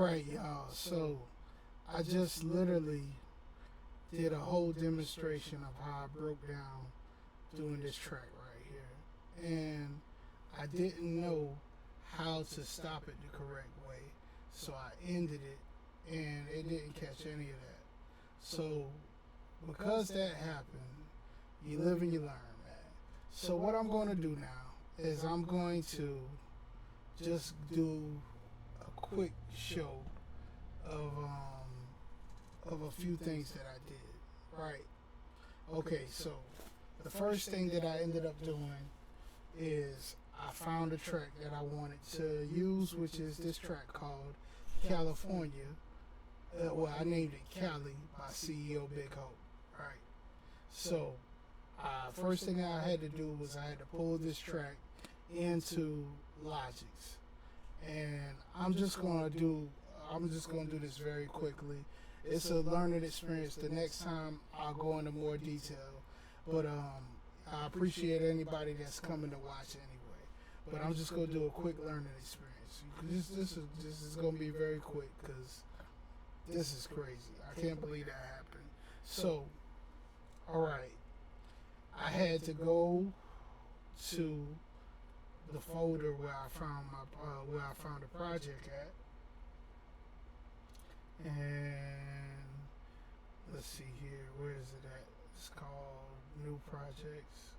right, y'all. So I just literally did a whole demonstration of how I broke down doing this track right here. And I didn't know how to stop it the correct way. So I ended it and it didn't catch any of that. So because that happened, you live and you learn, man. So what I'm going to do now is I'm going to just do a quick show of a few things that I did. Right. Okay, so the first thing that I ended up doing is I found a track that I wanted to use, which is this track called California. Well, I named it Cali by CEO Big Hope. Right. So, first thing I had to do was I had to pull this track into Logic's, and I'm just gonna do this very quickly. It's a learning experience. The next time I'll go into more detail, but I appreciate anybody that's coming to watch anyway. But I'm just gonna do a quick learning experience. This is gonna be very quick because this is crazy. I can't believe that happened. So, all right, I had to go to the folder where I found the project at, and let's see here. Where is it at? It's called New Projects.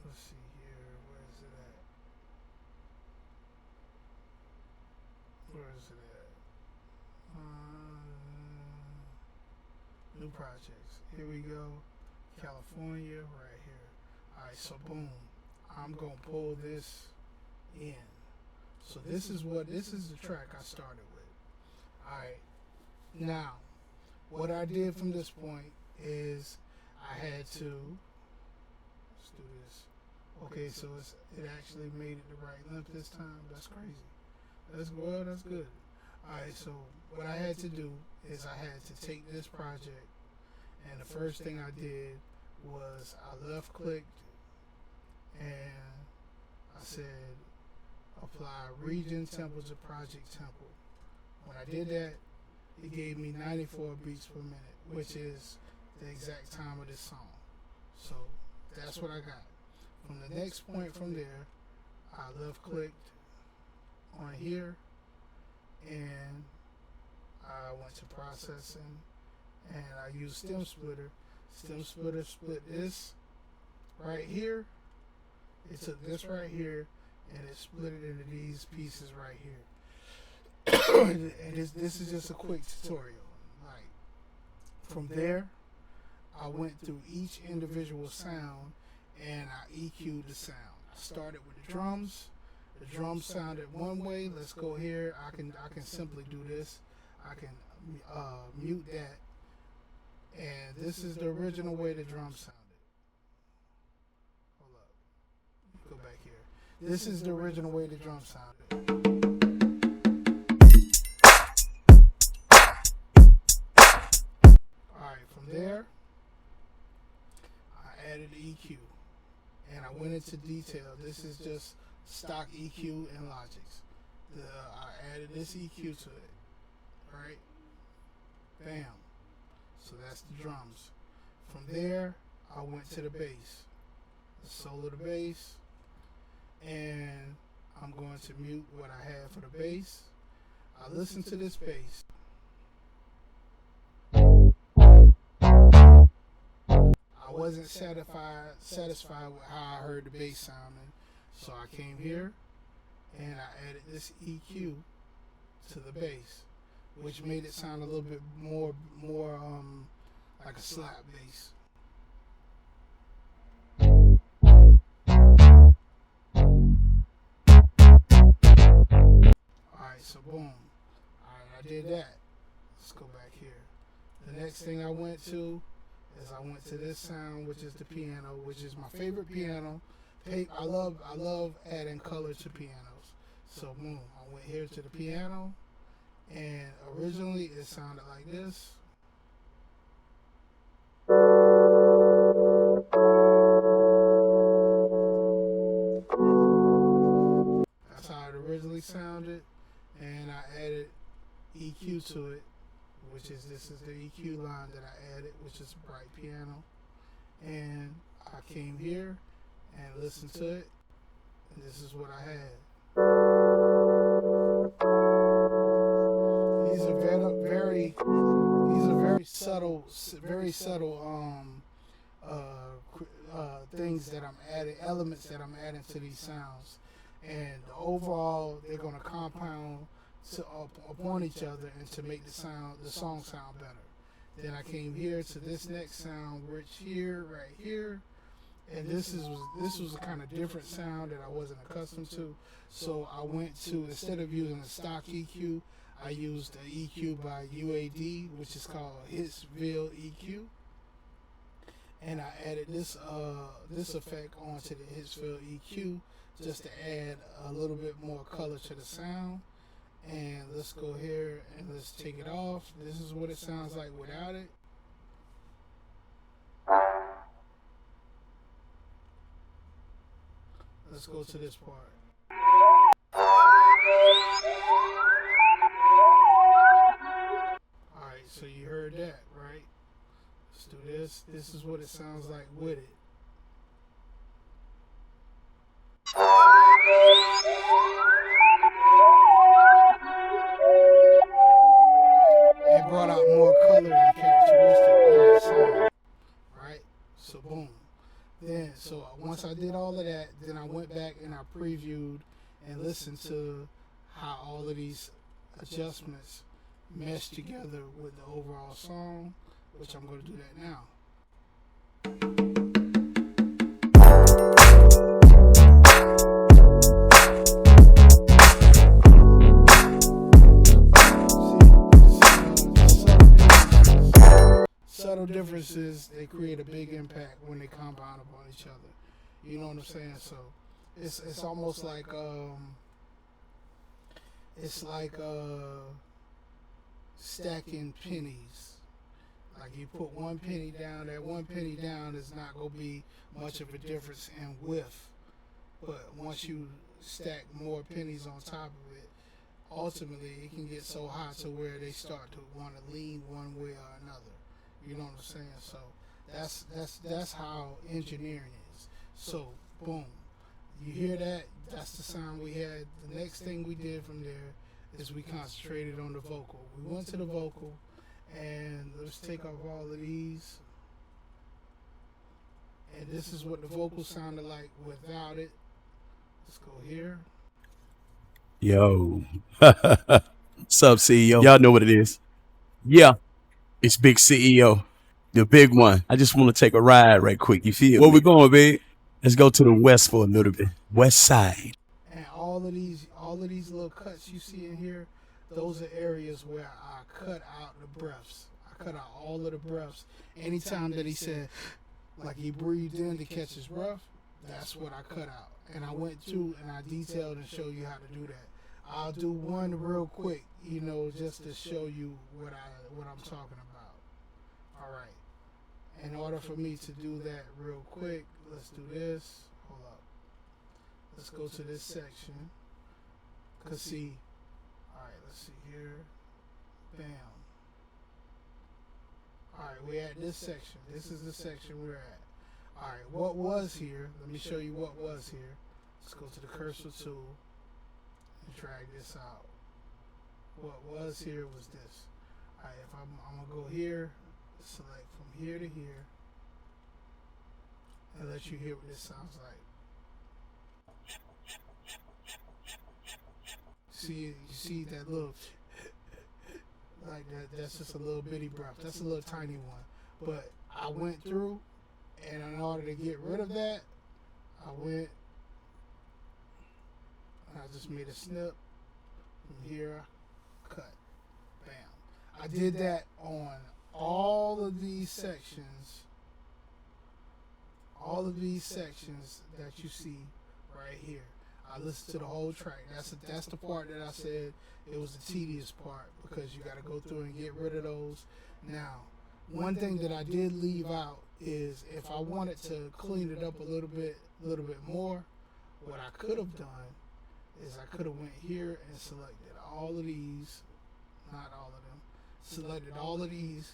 Let's see here. Where is it at? Where is it at? New projects. Here we go. California, right here. Alright, so boom. I'm gonna pull this in. So this is the track I started with. Alright. Now, what I did from this point is I had to let's do this. Okay, so it actually made it the right length this time. That's crazy. That's good. Alright, so what I had to do is I had to take this project, and the first thing I did was I left clicked and I said apply region tempo to project tempo. When I did that, it gave me 94 beats per minute, which is the exact time of this song. So that's what I got. From the next point from there, I left clicked on here and I went to processing and I used stem splitter. Stem splitter split this right here. It took this right here and it split it into these pieces right here. And this is just a quick tutorial. Like from there, I went through each individual sound and I EQ'd the sound. I started with the drums. The drums sounded one way. Let's go here. I can simply do this. I can mute that. And this is the original way the drums sounded. Hold up. Go back here. This is the original way the drums sounded. Alright, from there, I added EQ. And I went into detail. This is just stock EQ and Logic's. I added this EQ to it. Right? Bam. So that's the drums. From there, I went to the bass. The solo of the bass. And I'm going to mute what I have for the bass. I listen to this bass. I wasn't satisfied with how I heard the bass sounding. So I came here and I added this EQ to the bass, which made it sound a little bit more like a slap bass. Alright, so boom. Alright, I did that. Let's go back here. The next thing I went to is I went to this sound, which is the piano, which is my favorite piano. I love adding color to pianos. So boom, I went here to the piano, and originally it sounded like this. That's how it originally sounded. and I added EQ to it, which is this is the EQ line that I added, which is bright piano. And I came here and listened to it, and this is what I had. These are very subtle things that I'm adding, elements that I'm adding to these sounds, and overall they're gonna compound upon each other and to make the song sound better. Then I came here to this next sound, which right here, and this was a kind of different sound that I wasn't accustomed to. So I went to, instead of using a stock EQ, I used an EQ by UAD, which is called Hitsville EQ, and I added this effect onto the Hitsville EQ just to add a little bit more color to the sound. And let's go here and let's take it off. This is what it sounds like without it. Let's go to this part. Alright, so you heard that, right? Let's do this. This is what it sounds like with it. It brought out more color and characteristic in that sound, right? So boom. Then, so once I did all of that, then I went back and I previewed and listened to how all of these adjustments mesh together with the overall song, which I'm going to do that now. Subtle differences, they create a big impact when they compound upon each other. You know what I'm saying? So it's almost like stacking pennies. Like you put one penny down, that one penny down is not gonna be much of a difference in width. But once you stack more pennies on top of it, ultimately it can get so high to where they start to want to lean one way or another. You know what I'm saying? So that's how engineering is. So boom, you hear that? That's the sound we had. The next thing we did from there is we concentrated on the vocal. We went to the vocal, and let's take off all of these. And this is what the vocal sounded like without it. Let's go here. Yo. What's up, CEO? Y'all know what it is. Yeah, it's Big CEO, the big one. I just want to take a ride right quick. You feel where we going, babe? Let's go to the west for a little bit. West side. And all of these little cuts you see in here, those are areas where I cut out the breaths. I cut out all of the breaths. Anytime that he said, like he breathed in to catch his breath, that's what I cut out. And I went through and I detailed and show you how to do that. I'll do one real quick, you know, just to show you what I'm talking about. All right. In order for me to do that real quick, let's do this. Hold up. Let's go to this section. Cause see, all right. Let's see here. Bam. All right, we're at this section. This is the section we're at. All right, what was here? Let me show you what was here. Let's go to the cursor tool and drag this out. What was here was this. All right, if I'm gonna go here, select from here to here, and let you hear what this sounds like. You see that little, like that's just a little bitty breath. That's a little tiny one. But I went through, and in order to get rid of that, I went, and I just made a snip. From here, cut. Bam. I did that on all of these sections. All of these sections that you see right here. I listened to the whole track. That's the part that I said it was the tedious part, because you got to go through and get rid of those. Now, one thing that I did leave out is if I wanted to clean it up a little bit more, what I could have done is I could have went here and selected all of these, not all of them, selected all of these,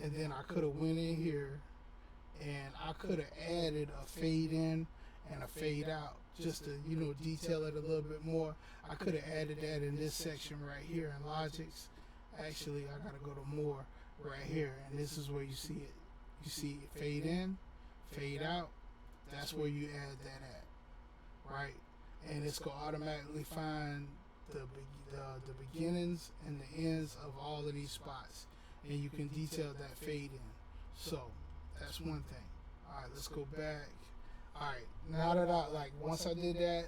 and then I could have went in here and I could have added a fade in and a fade out just to detail it a little bit more. I could have added that in this section right here in Logics. Actually, I gotta go to more right here, and this is where you see it. You see it fade in, fade out. That's where you add that at, right? And it's gonna automatically find the beginnings and the ends of all of these spots, and you can detail that fade in. So that's one thing. All right, let's go back. All right, now that once I did that,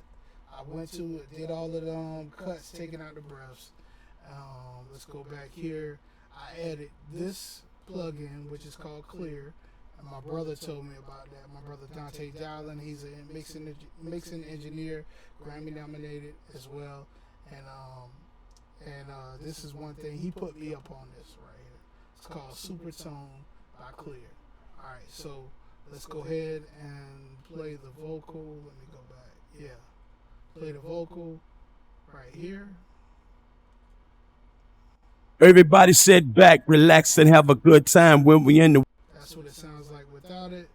I went to it, did all of the cuts, taking out the breaths. Let's go back here. I added this plugin, which is called Clear. And my brother told me about that. My brother Dante Dowling, he's a mixing engineer, Grammy nominated as well. And this is one thing he put me up on this right here. It's called Supertone by Clear. All right, so let's go ahead and play the vocal. Let me go back. Yeah, play the vocal right here. Everybody sit back, relax, and have a good time when we in the That's what it sounds like without it.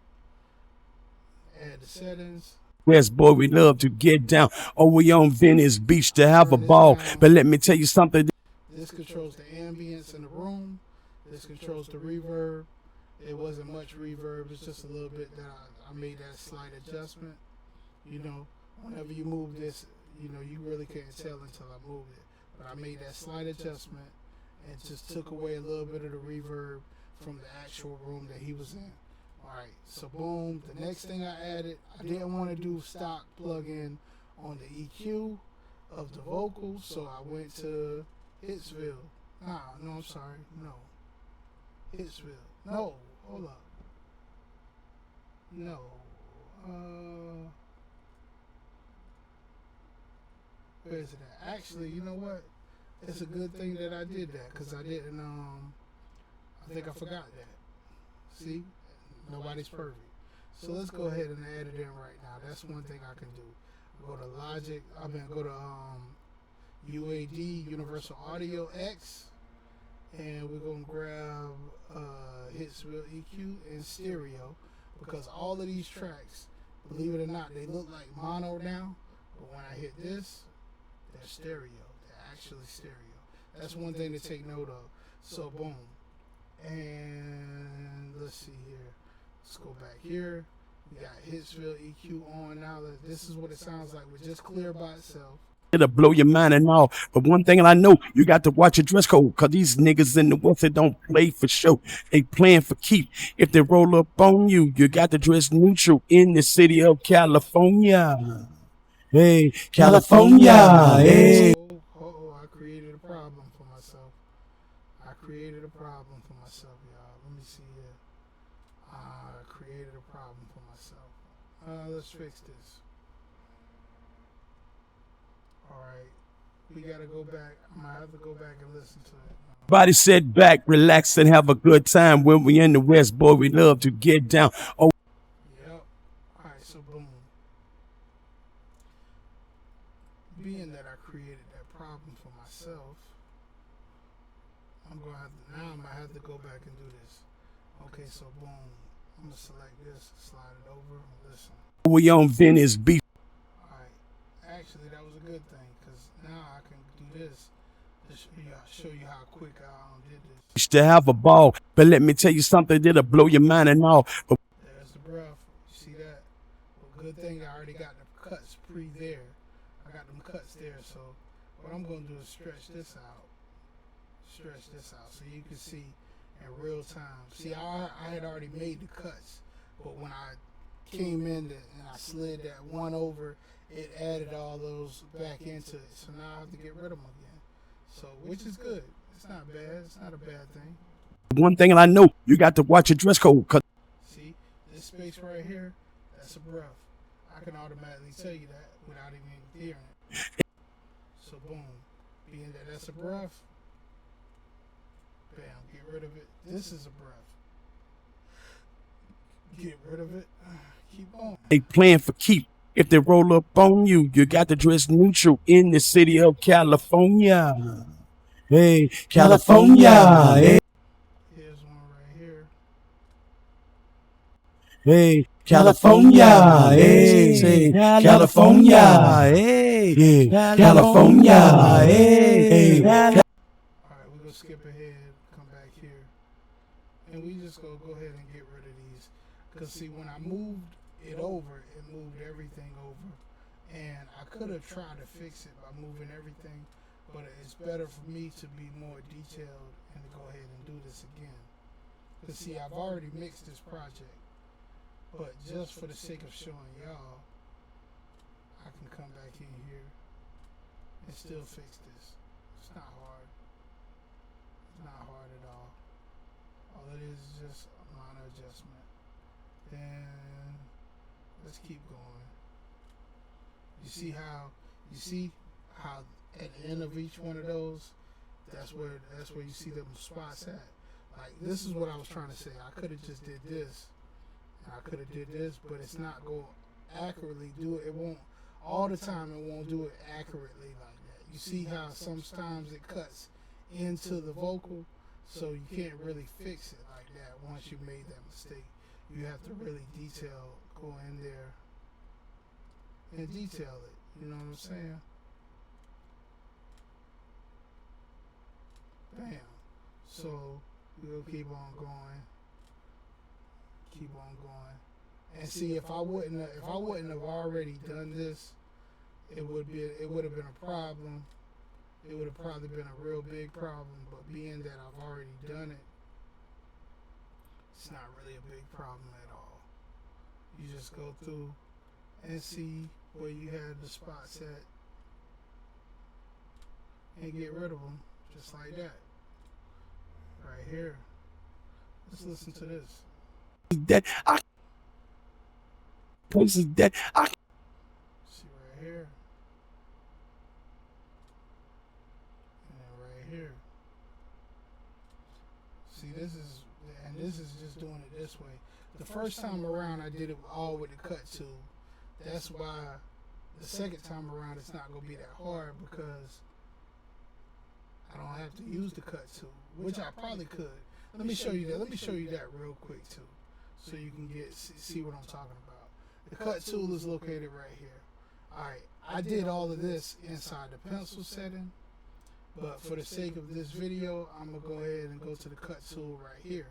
Add the settings. West, boy, we love to get down. Oh, we on Venice Beach to have a ball. But let me tell you something. This controls the ambience in the room. This controls the reverb. It wasn't much reverb. It's just a little bit that I made that slight adjustment. Whenever you move this, you really can't tell until I move it. But I made that slight adjustment and just took away a little bit of the reverb from the actual room that he was in. Alright, so boom. The next thing I added, I didn't want to do stock plug-in on the EQ of the vocals, so I went to Hitsville. No, I'm sorry. No. Hitsville. No, hold up. No. Where is it at? Actually, you know what? It's a good thing that I did that, because I didn't, I think I forgot that. See? Nobody's perfect. So let's go ahead and add it in right now. That's one thing I can do. Go to Logic. Go to UAD, Universal Audio X, and we're gonna grab Hitsville EQ and stereo, because all of these tracks, believe it or not, they look like mono now, but when I hit this, they're stereo. They're actually stereo. That's one thing to take note of. So boom, and let's see here. Let's go back here. We got Hitsville EQ on now. This is what it sounds like with just Clear by itself. It'll blow your mind and all. But one thing I know, you got to watch your dress code, because these niggas in the West, they don't play for show. They playing for keep. If they roll up on you, you got to dress neutral in the city of California. Hey, California. Hey. I created a problem for myself. Y'all. Let me see here. I created a problem for myself. Let's fix this. Alright. We gotta go back. I might have to go back and listen to it. Everybody sit back, relax, and have a good time when we in the West, boy. We love to get down. Oh. Yep. Alright, so boom. Being that I created that problem for myself, I'm gonna have to go back and do this. Okay, so boom. I'm gonna select this, slide it over, and listen. We on Venice Beach. Alright. Actually, that was a good thing, because now I can do this to show you how quick I did this. To have a ball. But let me tell you something that'll blow your mind and all. But there's the breath. You see that? Well, good thing I already got the cuts there. I got them cuts there, so what I'm going to do is stretch this out so you can see in real time. See, I had already made the cuts, but when I came in and I slid that one over, it added all those back into it. So now I have to get rid of them again. So, which is good. It's not bad. It's not a bad thing. One thing I know, you got to watch your dress code. See, this space right here, that's a breath. I can automatically tell you that without even hearing it. So boom, being that that's a breath, bam, get rid of it. This is a breath. Get rid of it. Keep on. They playing for keep. If they roll up on you, you got to dress neutral in the city of California. Hey, California. Hey, Here's one right here. hey, California. Hey, say California. Hey, California. Hey. Alright, we're gonna skip ahead, come back here, and we just go ahead and get rid of these. Cause see, when I moved it over, it moved everything over, and I could have tried to fix it by moving everything, but it's better for me to be more detailed and to go ahead and do this again. Cause see, I've already mixed this project, but just for the sake of showing y'all, I can come back in here and still fix this. It's not hard. It's not hard at all. All it is just a minor adjustment. Then let's keep going. You see how at the end of each one of those, that's where you see them spots at. Like this is what I was trying to say. I could have just did this, and I could have did this, but it's not going to accurately do it. It won't all the time. It won't do it accurately like that. You see how sometimes it cuts into the vocal, so you can't really fix it like that once you made that mistake. You have to really go in there and detail it. You know what I'm saying? Bam. So we'll keep on going. And see, if I wouldn't have already done this, it would have been a problem. It would have probably been a real big problem. But being that I've already done it, it's not really a big problem at all. You just go through and see where you had the spots at and get rid of them just like that. Right here. Let's listen to this. Places that I See right here. And then right here. See, this is just doing it this way. The first time around I did it all with the cut tool. That's why the second time around it's not gonna be that hard because I don't have to use the cut tool, which I probably could. Let me show you that. Let me show you that real quick too, so you can see what I'm talking about. The cut tool is located right here. Alright, I did all of this inside the pencil setting, but for the sake of this video, I'm going to go ahead and go to the cut tool right here.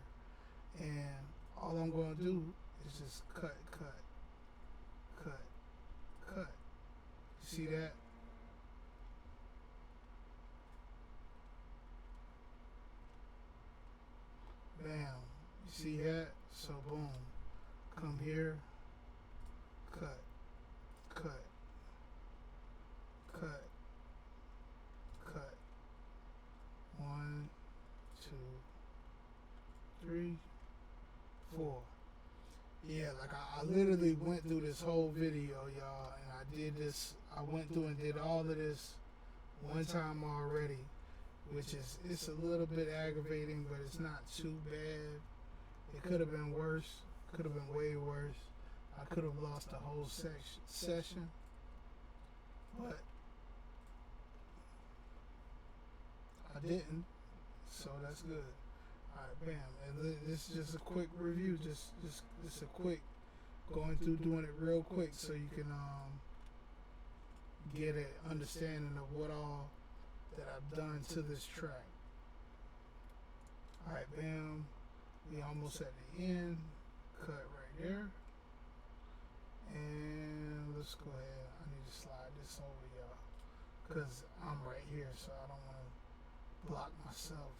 And all I'm going to do is just cut. You see that? Bam. You see that? So boom. Come here. Cut. 1, 2, 3, 4. Yeah, like I literally went through this whole video, y'all, and I did this. I went through and did all of this one time already, which is, it's a little bit aggravating, but it's not too bad. It could have been worse. Could have been way worse. I could have lost the whole session, but I didn't, so that's good. Alright, bam, and this is just a quick review, just a quick going through doing it real quick so you can get an understanding of what all that I've done to this track. Alright, bam, we almost at the end, cut right there. And let's go ahead. I need to slide this over, y'all, because I'm right here, so I don't want to block myself.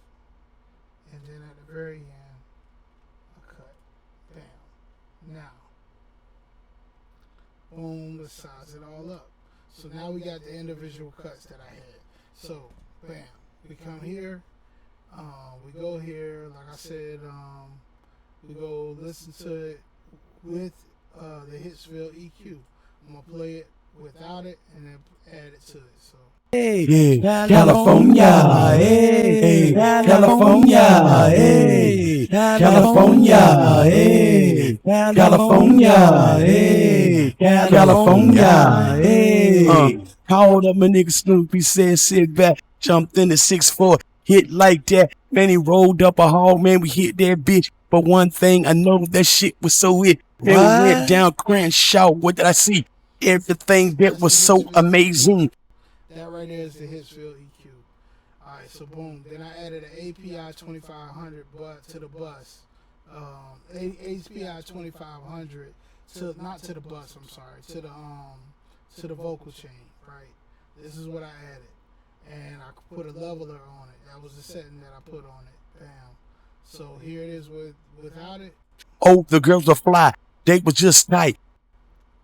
And then at the very end, I cut. Bam. Now, boom, let's size it all up. So now we got the individual cuts that I had. So, bam, we come here. We go here, like I said, we go listen to it with the Hitsville EQ. I'm gonna play it without it and then add it to it. So Hey, California, hey, California, hey, California, hey, California, hey. California. Hey. Called up my nigga Snoopy, said sit back, jumped in the 6'4", hit like that. Man, he rolled up a hall, man, we hit that bitch. But one thing, I know that shit was so it. Then we went down Crenshaw, what did I see? Everything that was so amazing. That right there is the Hitsfield EQ. Alright, so boom. Then I added an API 2500 to the bus. API 2500 not to the bus, I'm sorry, to the vocal chain, right? This is what I added. And I put a leveler on it. That was the setting that I put on it. Bam. So here it is without it. Oh, the girls are fly. They was just nice.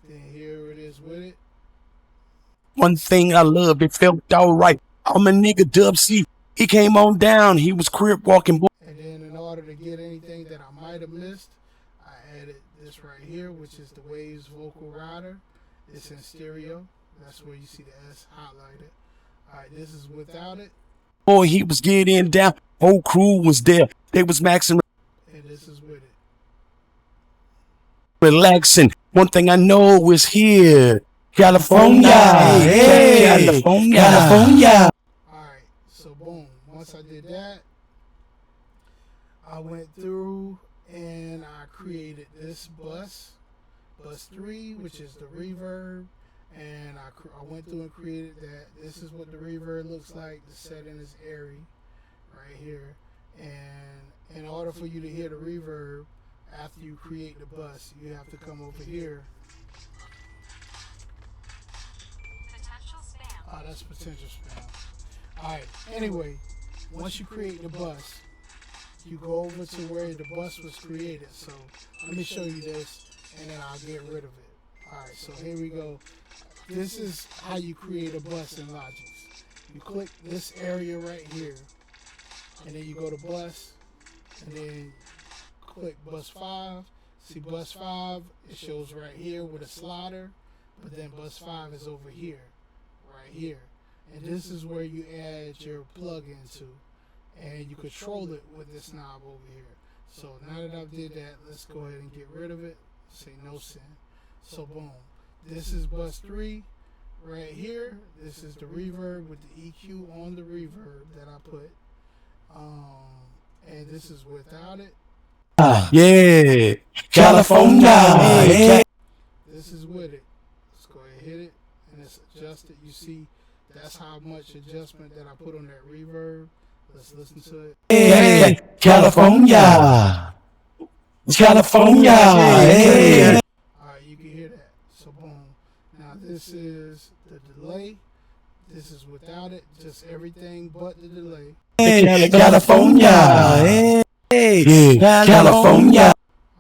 Then here it is with it. One thing I loved, it felt alright. I'm a nigga Dub C. He came on down. He was crib walking. And then in order to get anything that I might have missed, I added this right here, which is the Waves vocal rider. It's in stereo. That's where you see the S highlighted. Alright, this is without it. Boy, he was getting down. Whole crew was there. They was maxing. And this is with it. Relaxing. One thing I know is here. California. Hey, California. Alright, so boom. Once I did that, I went through and I created this bus 3, which is the reverb. And I went through and created that. This is what the reverb looks like. The setting is airy right here. And in order for you to hear the reverb after you create the bus, you have to come over here. Oh, that's potential spam. Alright, anyway, once you create the bus, you go over to where the bus was created. So let me show you this and then I'll get rid of it. Alright, so here we go. This is how you create a bus in Logic. You click this area right here, and then you go to bus, and then click bus 5. See bus 5, it shows right here with a slider, but then bus 5 is over here, right here. And this is where you add your plug-in to, and you control it with this knob over here. So now that I've did that, let's go ahead and get rid of it. Say no sin. So boom. This is bus 3 right here. This is the reverb with the EQ on the reverb that I put. And this is without it. Yeah, California. This is with it. Let's go ahead and hit it. And it's adjusted. You see, that's how much adjustment that I put on that reverb. Let's listen to it. Yeah, California. California. Yeah. You can hear that. So boom. Now this is the delay. This is without it. Just everything but the delay. Hey, California. Hey, California.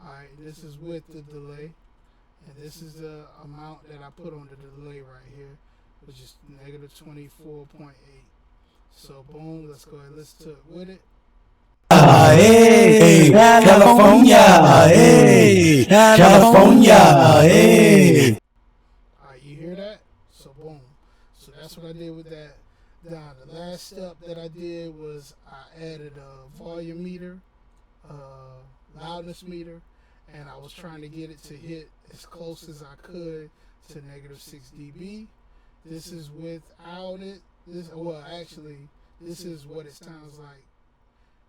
Alright, this is with the delay. And this is the amount that I put on the delay right here, which is negative 24.8. So boom, let's go ahead and listen to it with it. Hey, California. Hey, California. Hey. Alright, you hear that? So boom. So that's what I did with that. Now the last step that I did was I added a volume meter, loudness meter, and I was trying to get it to hit as close as I could to negative 6 dB. This is without it. This is what it sounds like.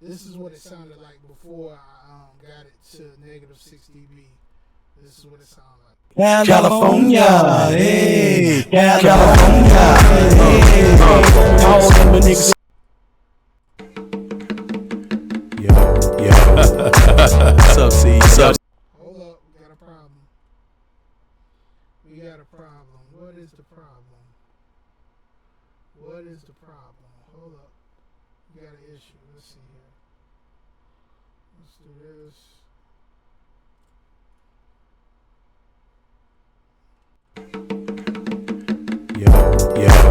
This is what it sounded like before I got it to negative 6 dB. This is what it sounded like. California, hey, California, hey, all them niggas. What's up, C? What's up? Hold up, we got a problem. We got a problem. What is the problem? What is the problem? Hold up. We got an issue. Let's see here. Let's do this.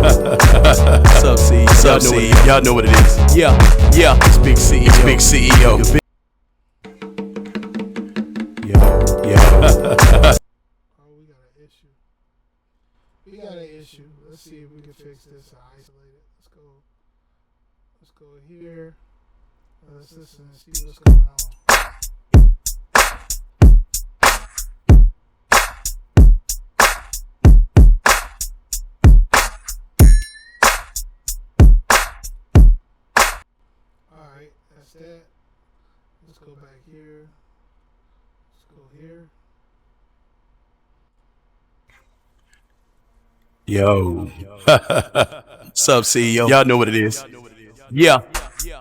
What's up, C? What's up, C? Y'all know what it is. Yeah, it's Big CEO. It's Big CEO. Oh, we got an issue. We got an issue. Let's see if we can fix this. Isolate it. Let's go here. Let's listen and see what's going on. That's that. Let's go back here. Let's go here. Yo. Sub CEO. Y'all know what it is. Yeah.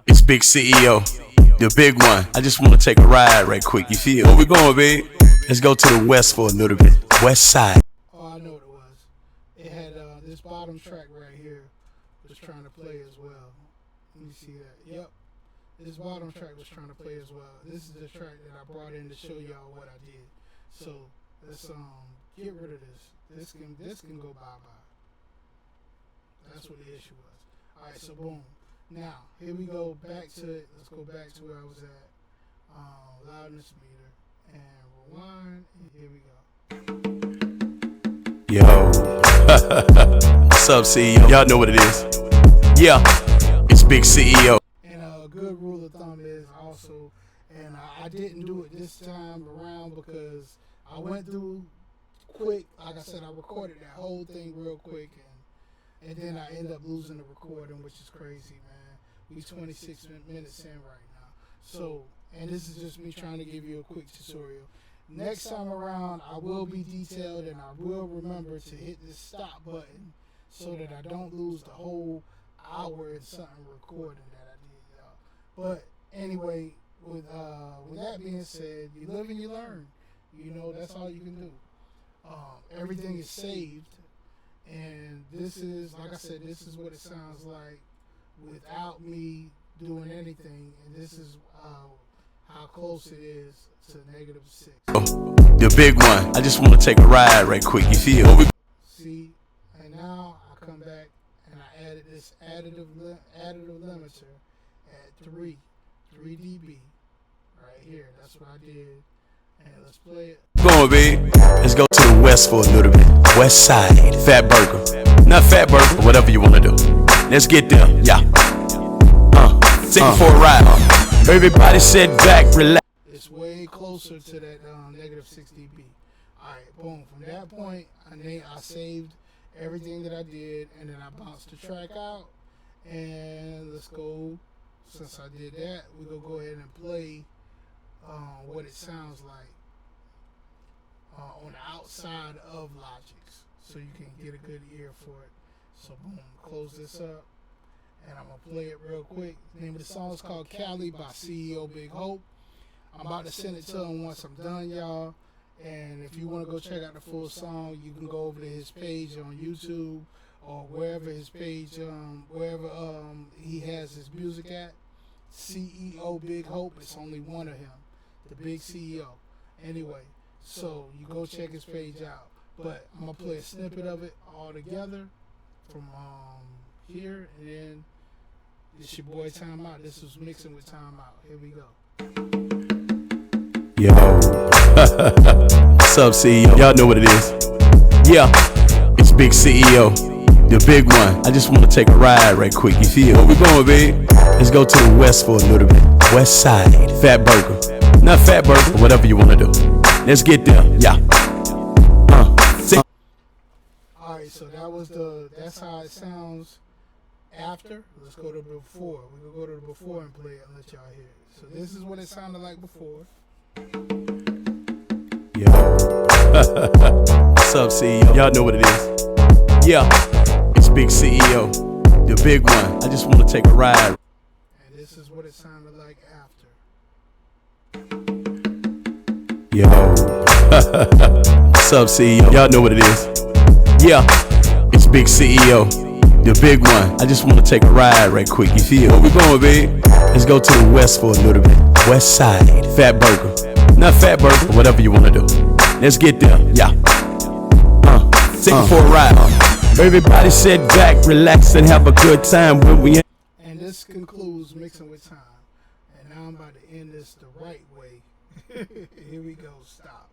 It's Big CEO. The big one. I just want to take a ride right quick. You feel? Where we going, babe? Let's go to the west for a little bit. West side. Oh, I know what it was. It had this bottom track right here was trying to play as well. Let me see that. Yep. This bottom track was trying to play as well. This is the track that I brought in to show y'all what I did. So let's get rid of this. This can go bye-bye. That's what the issue was. Alright, so boom. Now, here we go back to it. Let's go back to where I was at. Loudness meter. And rewind. And here we go. Yo. Sub CEO. Y'all know what it is. Yeah. It's Big CEO. And a good rule of thumb is also, and I didn't do it this time around because I went through quick. Like I said, I recorded that whole thing real quick, and then I end up losing the recording, which is crazy, man. We 26 minutes in right now. So, and this is just me trying to give you a quick tutorial. Next time around, I will be detailed, and I will remember to hit this stop button so that I don't lose the whole hour and something recording that I did, y'all. But anyway, with that being said, you live and you learn. You know, that's all you can do. Everything is saved, and this is, like I said, this is what it sounds like without me doing anything, and this is how close it is to -6. The big one. I just want to take a ride right quick. You feel? See, and now I come back and I added this additive limiter at 3 dB right here. That's what I did. And let's play it. Go on, babe. Let's go to the west for a little bit. West side. Fat Burger. Not Fat Burger, whatever you want to do. Let's get there. Yeah. Take it for a ride. Everybody sit back, relax. It's way closer to that -6 dB. Alright, boom. From that point, I saved everything that I did, and then I bounced the track out. And let's go. Since I did that, we're going to go ahead and play what it sounds like on the outside of Logic's, so you can get a good ear for it. So boom, close this up, and I'm gonna play it real quick. The name of the song is called Cali by CEO Big Hope. I'm about to send it to him once I'm done, y'all. And if you want to go check out the full song, you can go over to his page on YouTube or wherever his page, wherever he has his music at. CEO Big Hope. It's only one of him, the big CEO. Anyway, so you go check his page out. But I'm gonna play a snippet of it all together from here, and then it's your boy TimeOut. This was mixing with TimeOut. Here we go. Yo. Sub CEO. Y'all know what it is. Yeah. It's Big CEO. The big one. I just want to take a ride right quick. You feel? Where we going, babe? Let's go to the west for a little bit. West side. Fat Burger. Not Fat Burger, whatever you want to do. Let's get there. Yeah. Alright, so that's how it sounds after. Let's go to before. We're gonna go to the before and play it and let y'all hear it. So this is what it sounded like before. Yo. Sub CEO. Y'all know what it is. Yeah. It's Big CEO. The big one. I just want to take a ride. And this is what it sounded like after. Yo. Sub CEO. Y'all know what it is. Yeah. It's Big CEO. The big one. I just want to take a ride right quick. You feel? Where we going, babe? Let's go to the west for a little bit. West side. Fat Burger. Not Fat Burger, whatever you want to do. Let's get there. Yeah. Take it for a ride. Everybody sit back, relax, and have a good time when we. And this concludes Mixing with Time. And now I'm about to end this the right way. Here we go. Stop.